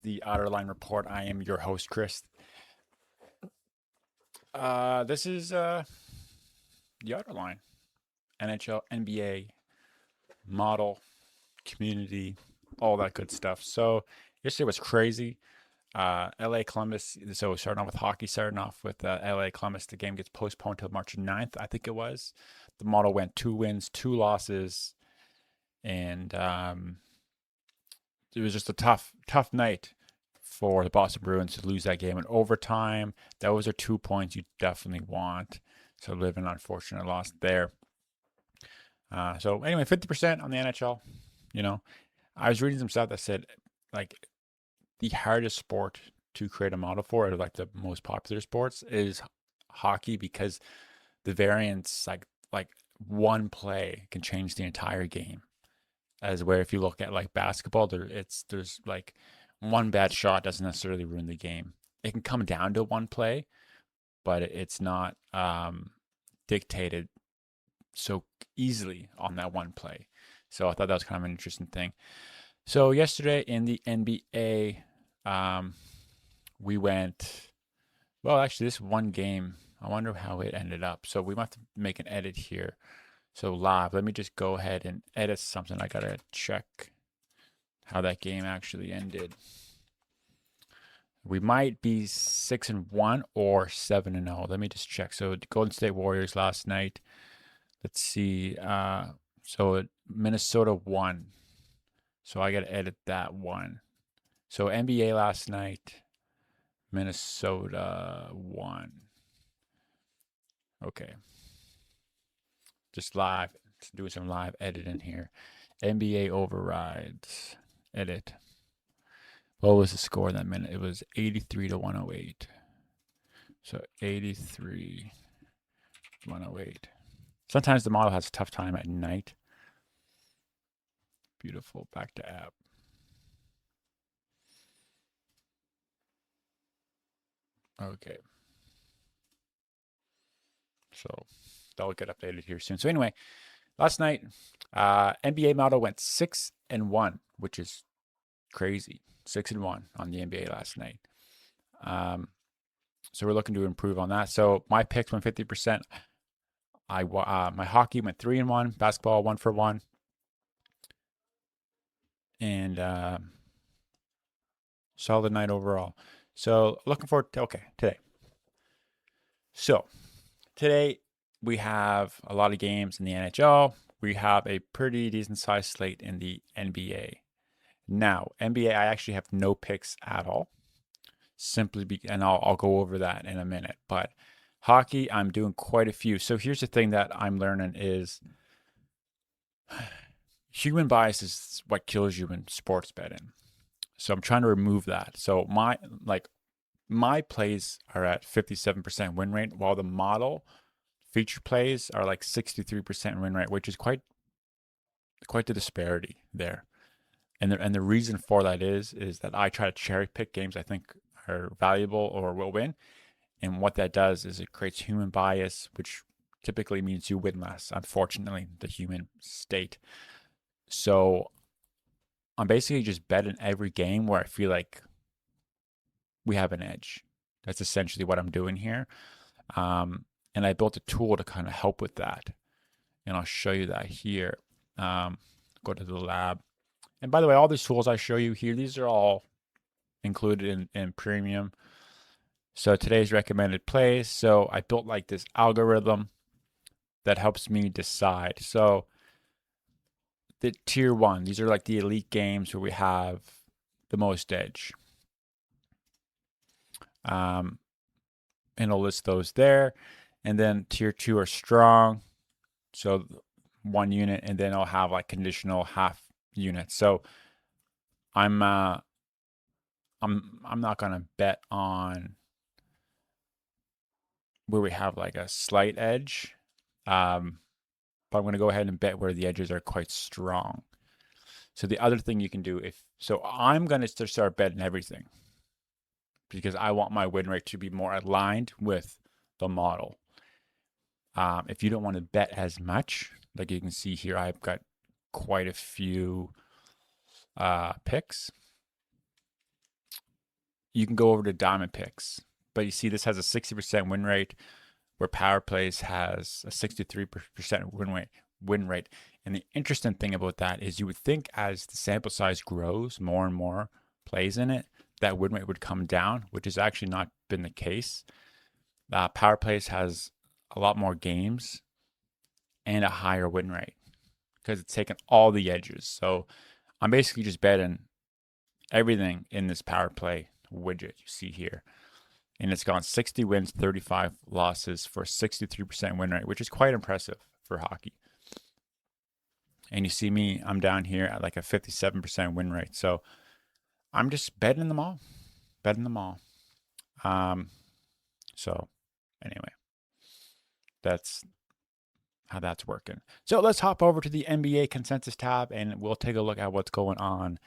the Otterline Report. I am your host, Chris. This is the Otterline NHL, NBA model, community, all that good stuff. So yesterday was crazy. LA Columbus. So starting off with hockey, starting off with LA Columbus. The game gets postponed till March 9th, I think it was. The model went 2 wins, 2 losses, and it was just a tough night for the Boston Bruins to lose that game in overtime. Those are 2 points you definitely want. So live an unfortunate loss there. So anyway, 50% on the NHL. You know, I was reading some stuff that said like the hardest sport to create a model for, or like the most popular sports, is hockey because the variance, like one play can change the entire game. As where if you look at like basketball, there's like one bad shot doesn't necessarily ruin the game. It can come down to one play, but it's not dictated so easily on that one play. So I thought that was kind of an interesting thing. So yesterday in the NBA, we went. Well, actually, this one game, I wonder how it ended up. So we might have to make an edit here. So live, let me just go ahead and edit something. I gotta check how that game actually ended. We might be 6-1 or 7-0. Let me just check. So the Golden State Warriors last night. Let's see. So Minnesota won. So I gotta edit that one. So NBA last night, Minnesota won. Okay. Just live. Let's do some live editing here. NBA overrides. Edit. What was the score in that minute? It was 83 to 108. So 83 108. Sometimes the model has a tough time at night. Beautiful. Back to app. Okay. So that'll get updated here soon. So anyway, last night, NBA model went 6-1, which is crazy. 6-1 on the NBA last night. So we're looking to improve on that. So my picks went 50%. My hockey went 3-1, basketball 1-for-1, and solid night overall. So looking forward to today. So today we have a lot of games in the NHL. We have a pretty decent sized slate in the NBA. Now, NBA, I actually have no picks at all. And I'll go over that in a minute. But hockey, I'm doing quite a few. So here's the thing that I'm learning is human bias is what kills you in sports betting. So I'm trying to remove that. So my plays are at 57% win rate, while the model feature plays are like 63% win rate, which is quite the disparity there. And the reason for that is that I try to cherry pick games I think are valuable or will win. And what that does is it creates human bias, which typically means you win less, unfortunately, the human state. So I'm basically just betting every game where I feel like we have an edge. That's essentially what I'm doing here. And I built a tool to kind of help with that. And I'll show you that here. Go to the lab. And by the way, all these tools I show you here, these are all included in premium. So today's recommended plays. So I built like this algorithm that helps me decide. So the tier one, these are like the elite games where we have the most edge. And I'll list those there. And then tier two are strong. So 1 unit, and then I'll have like conditional half units. So I'm not gonna bet on where we have like a slight edge. But I'm gonna go ahead and bet where the edges are quite strong. So the other thing you can do I'm gonna start betting everything because I want my win rate to be more aligned with the model. If you don't want to bet as much, like you can see here, I've got quite a few picks. you can go over to diamond picks. But you see, this has a 60% win rate, where power plays has a 63% win rate. And the interesting thing about that is you would think as the sample size grows, more and more plays in it, that win rate would come down, which has actually not been the case. Power plays has a lot more games and a higher win rate because it's taken all the edges. So I'm basically just betting everything in this power play widget you see here. And it's gone 60 wins, 35 losses for 63% win rate, which is quite impressive for hockey. And you see me, I'm down here at like a 57% win rate. So I'm just betting them all. So anyway, that's how that's working. So let's hop over to the NBA consensus tab and we'll take a look at what's going on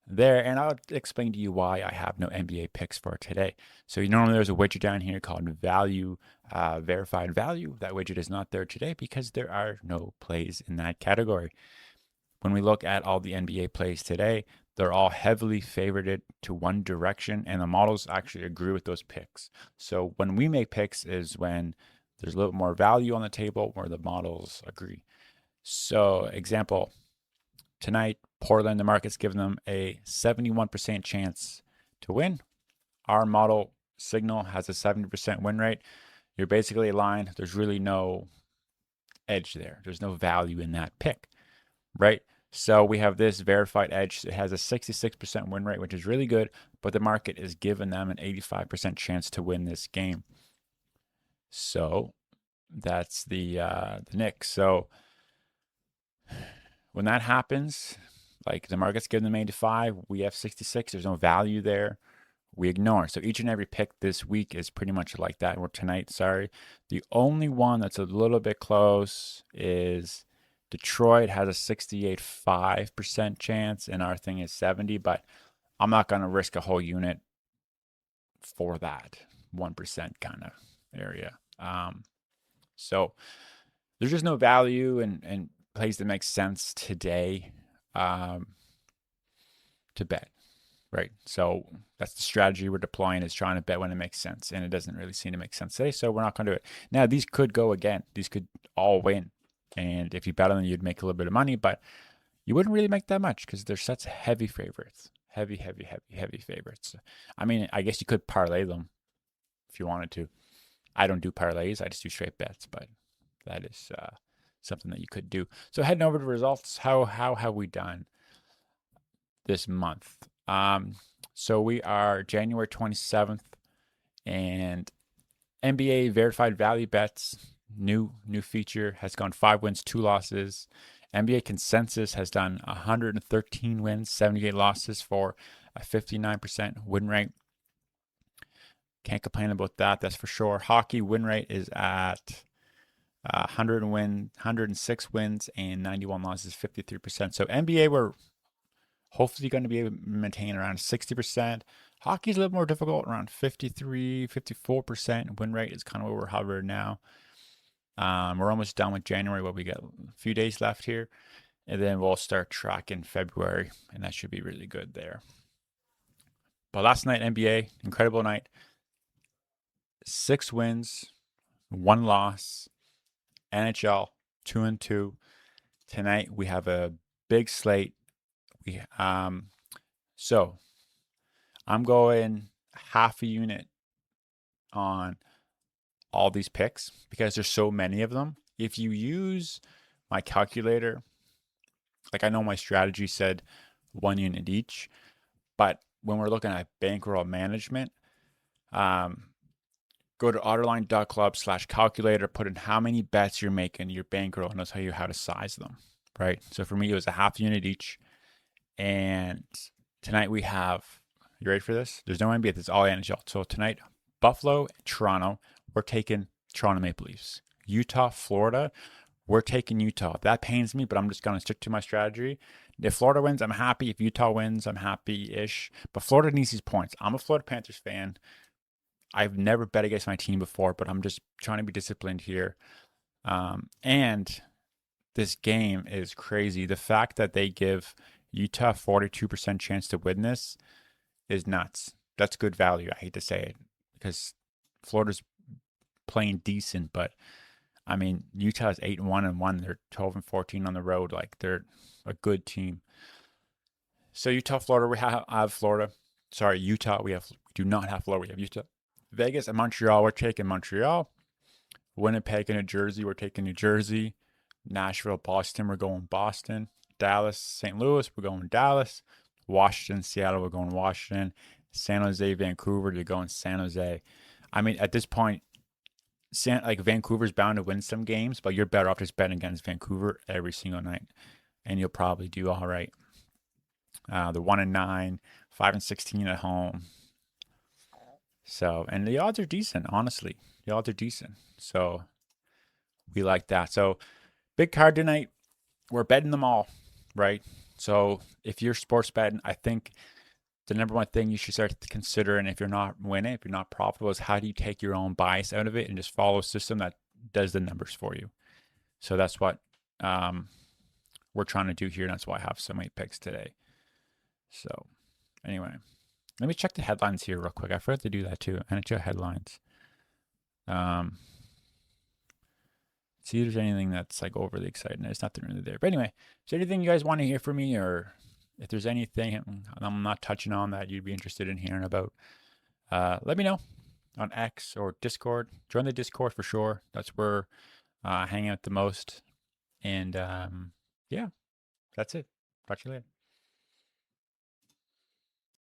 there. And I'll explain to you why I have no NBA picks for today. So normally there's a widget down here called value, verified value. That widget is not there today because there are no plays in that category. When we look at all the NBA plays today, they're all heavily favored to one direction, and the models actually agree with those picks. So when we make picks is when there's a little more value on the table where the models agree. So example, tonight, Portland, the market's given them a 71% chance to win. Our model signal has a 70% win rate. You're basically aligned. There's really no edge there. There's no value in that pick, right? So we have this verified edge. It has a 66% win rate, which is really good, but the market is giving them an 85% chance to win this game. So that's the Knicks. So when that happens, like the market's giving them 85, we have 66. There's no value there. We ignore. So each and every pick this week is pretty much like that. Or tonight, sorry. The only one that's a little bit close is Detroit has a 68.5% chance, and our thing is 70. But I'm not going to risk a whole unit for that 1% kind of area. So there's just no value and plays that make sense today to bet, right? So that's the strategy we're deploying, is trying to bet when it makes sense, and it doesn't really seem to make sense today, so we're not going to do it. Now, these could go again. These could all win, and if you bet on them, you'd make a little bit of money, but you wouldn't really make that much because they're such heavy favorites. Heavy favorites. I mean, I guess you could parlay them if you wanted to. I don't do parlays. I just do straight bets, but that is something that you could do. So heading over to results, how have we done this month? So we are January 27th, and NBA verified value bets, new feature, has gone 5 wins, 2 losses. NBA consensus has done 113 wins, 78 losses for a 59% win rate. Can't complain about that, that's for sure. Hockey win rate is at 106 wins and 91 losses, 53%. So NBA, we're hopefully going to be able to maintain around 60%. Hockey is a little more difficult, around 53, 54% win rate is kind of where we're hovering now. We're almost done with January, but we got a few days left here. And then we'll start tracking February, and that should be really good there. But last night, NBA, incredible night. 6 wins, 1 loss. NHL 2-2. Tonight we have a big slate. So I'm going half a unit on all these picks because there's so many of them. If you use my calculator, like I know my strategy said 1 unit each, but when we're looking at bankroll management, go to otterline.club/calculator, put in how many bets you're making your bankroll, and it'll tell you how to size them, right? So for me, it was a half unit each. And tonight we have, you ready for this? There's no NBA, it's all NHL. So tonight, Buffalo, Toronto, we're taking Toronto Maple Leafs. Utah, Florida, we're taking Utah. That pains me, but I'm just going to stick to my strategy. If Florida wins, I'm happy. If Utah wins, I'm happy-ish. But Florida needs these points. I'm a Florida Panthers fan. I've never bet against my team before, but I'm just trying to be disciplined here. And this game is crazy. The fact that they give Utah 42% chance to win this is nuts. that's good value. I hate to say it because Florida's playing decent, but I mean, Utah's 8-1-1. They're 12-14 on the road. Like they're a good team. So Utah, Florida, we have Florida. Sorry, Utah. We do not have Florida. We have Utah. Vegas and Montreal. We're taking Montreal. Winnipeg and New Jersey. We're taking New Jersey. Nashville, Boston. We're going Boston. Dallas, St. Louis. We're going Dallas. Washington, Seattle. We're going Washington. San Jose, Vancouver. You're going San Jose. I mean, at this point, Vancouver's bound to win some games, but you're better off just betting against Vancouver every single night, and you'll probably do all right. They're 1-9, 5-16 at home. So, and the odds are decent, honestly. The odds are decent. So, we like that. So, big card tonight. We're betting them all, right? So, if you're sports betting, I think the number one thing you should start to consider, and if you're not winning, if you're not profitable, is how do you take your own bias out of it and just follow a system that does the numbers for you. So, that's what we're trying to do here. And that's why I have so many picks today. So, anyway, let me check the headlines here real quick. I forgot to do that too. NHL headlines. See if there's anything that's like overly exciting. There's nothing really there. But anyway, is there anything you guys want to hear from me, or if there's anything I'm not touching on that you'd be interested in hearing about, let me know on X or Discord. Join the Discord for sure. That's where I hang out the most. And yeah, that's it. Talk to you later.